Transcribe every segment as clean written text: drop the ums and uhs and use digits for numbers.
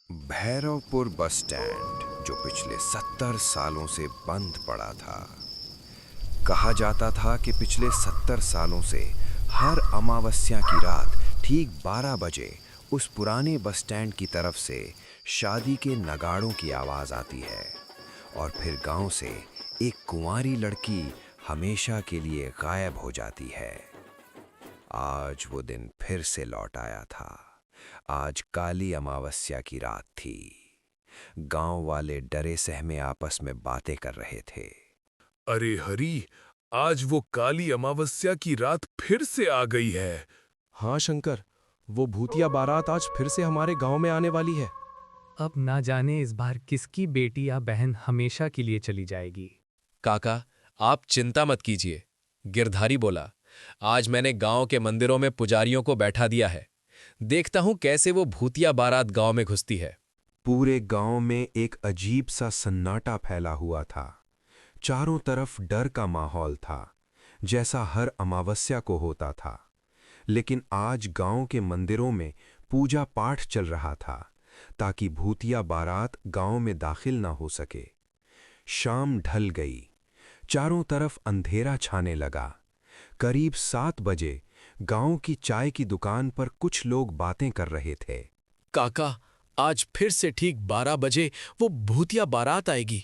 Bhairavpur bus stand जो पिछले 70 सालों से बंद पड़ा था। कहा जाता था कि पिछले 70 सालों से हर अमावस्या की रात ठीक 12 बजे उस पुराने बस स्टैंड की तरफ से शादी के नगाड़ों की आवाज आती है और फिर गांव से एक कुंवारी लड़की हमेशा के लिए गायब हो जाती है। आज वो दिन फिर से लौट आया था। आज काली अमावस्या की रात थी। गांव वाले डरे सहमे आपस में बातें कर रहे थे। अरे हरी, आज वो काली अमावस्या की रात फिर से आ गई है। हाँ शंकर, वो भूतिया बारात आज फिर से हमारे गांव में आने वाली है। अब ना जाने इस बार किसकी बेटी या बहन हमेशा के लिए चली जाएगी। काका, आप चिंता मत कीजिए। गिरधारी बोला, आज मैंने गांव के मंदिरों में पुजारियों को बैठा दिया है। देखता हूं कैसे वो भूतिया बारात गांव में घुसती है। पूरे गांव में एक अजीब सा सन्नाटा फैला हुआ था। चारों तरफ डर का माहौल था, जैसा हर अमावस्या को होता था। लेकिन आज गांव के मंदिरों में पूजा पाठ चल रहा था ताकि भूतिया बारात गांव में दाखिल ना हो सके। शाम ढल गई, चारों तरफ अंधेरा छाने लगा। करीब 7 बजे गांव की चाय की दुकान पर कुछ लोग बातें कर रहे थे। काका, आज फिर से ठीक 12 बजे वो भूतिया बारात आएगी।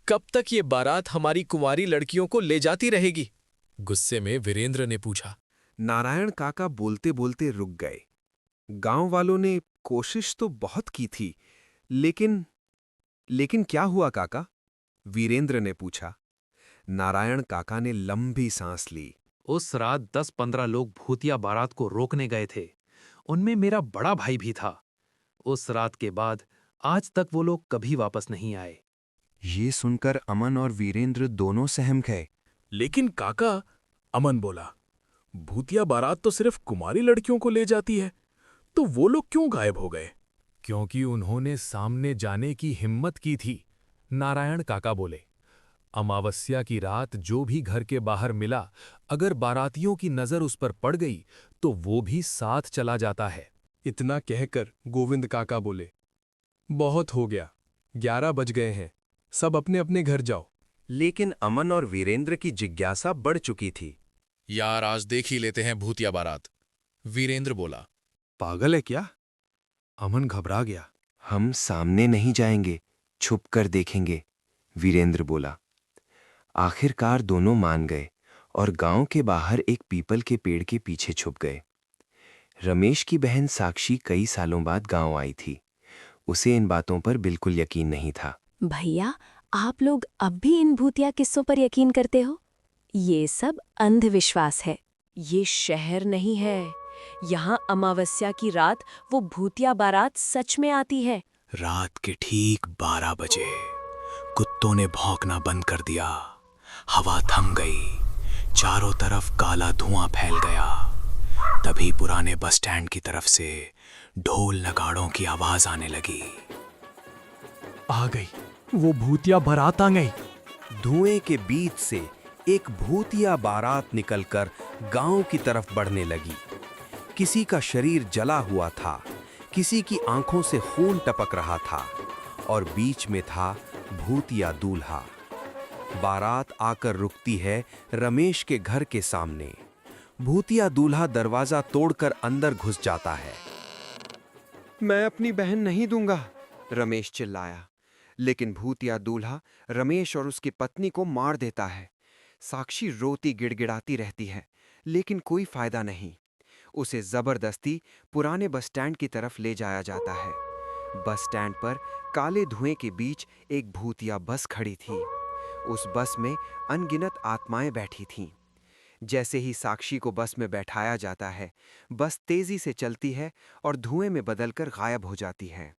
कब तक ये बारात हमारी कुंवारी लड़कियों को ले जाती रहेगी? गुस्से में वीरेंद्र ने पूछा। नारायण काका बोलते बोलते रुक गए। गांव वालों ने कोशिश तो बहुत की थी, लेकिन क्या हुआ काका? वीरेंद्र ने पूछा। नारायण काका ने लंबी सांस ली। उस रात 10-15 लोग भूतिया बारात को रोकने गए थे। उनमें मेरा बड़ा भाई भी था। उस रात के बाद आज तक वो लोग कभी वापस नहीं आए। ये सुनकर अमन और वीरेंद्र दोनों सहम गए। लेकिन काका, अमन बोला, भूतिया बारात तो सिर्फ कुमारी लड़कियों को ले जाती है, तो वो लोग क्यों गायब हो गए? क्योंकि उन्होंने सामने जाने की हिम्मत की थी, नारायण काका बोले। अमावस्या की रात जो भी घर के बाहर मिला, अगर बारातियों की नजर उस पर पड़ गई तो वो भी साथ चला जाता है। इतना कहकर गोविंद काका बोले, बहुत हो गया, 11 बज गए हैं, सब अपने अपने घर जाओ। लेकिन अमन और वीरेंद्र की जिज्ञासा बढ़ चुकी थी। यार, आज देख ही लेते हैं भूतिया बारात, वीरेंद्र बोला। पागल है क्या? अमन घबरा गया। हम सामने नहीं जाएंगे, छुप कर देखेंगे, वीरेंद्र बोला। आखिरकार दोनों मान गए और गांव के बाहर एक पीपल के पेड़ के पीछे छुप गए। रमेश की बहन साक्षी कई सालों बाद गांव आई थी। उसे इन बातों पर बिल्कुल यकीन नहीं था। भैया, आप लोग अब भी इन भूतिया किस्सों पर यकीन करते हो? ये सब अंधविश्वास है। ये शहर नहीं है। यहाँ अमावस्या की रात वो भूतिया बारात सच में आती है। रात के ठीक 12 बजे कुत्तों ने भौंकना बंद कर दिया। हवा थम गई, चारों तरफ काला धुआं फैल गया। तभी पुराने बस स्टैंड की तरफ से ढोल नगाड़ों की आवाज आने लगी। आ गई, वो भूतिया बारात आ गई। धुएं के बीच से एक भूतिया बारात निकलकर गांव की तरफ बढ़ने लगी। किसी का शरीर जला हुआ था, किसी की आंखों से खून टपक रहा था और बीच में था भूतिया दूल्हा। बारात आकर रुकती है रमेश के घर के सामने। भूतिया दूल्हा दरवाजा तोड़कर अंदर घुस जाता है। मैं अपनी बहन नहीं दूंगा, रमेश चिल्लाया। लेकिन भूतिया दूल्हा रमेश और उसकी पत्नी को मार देता है। साक्षी रोती गिड़गिड़ाती रहती है, लेकिन कोई फायदा नहीं। उसे जबरदस्ती पुराने बस स्टैंड की तरफ ले जाया जाता है। बस स्टैंड पर काले धुएं के बीच एक भूतिया बस खड़ी थी। उस बस में अनगिनत आत्माएं बैठी थीं। जैसे ही साक्षी को बस में बैठाया जाता है, बस तेजी से चलती है और धुएं में बदलकर गायब हो जाती है।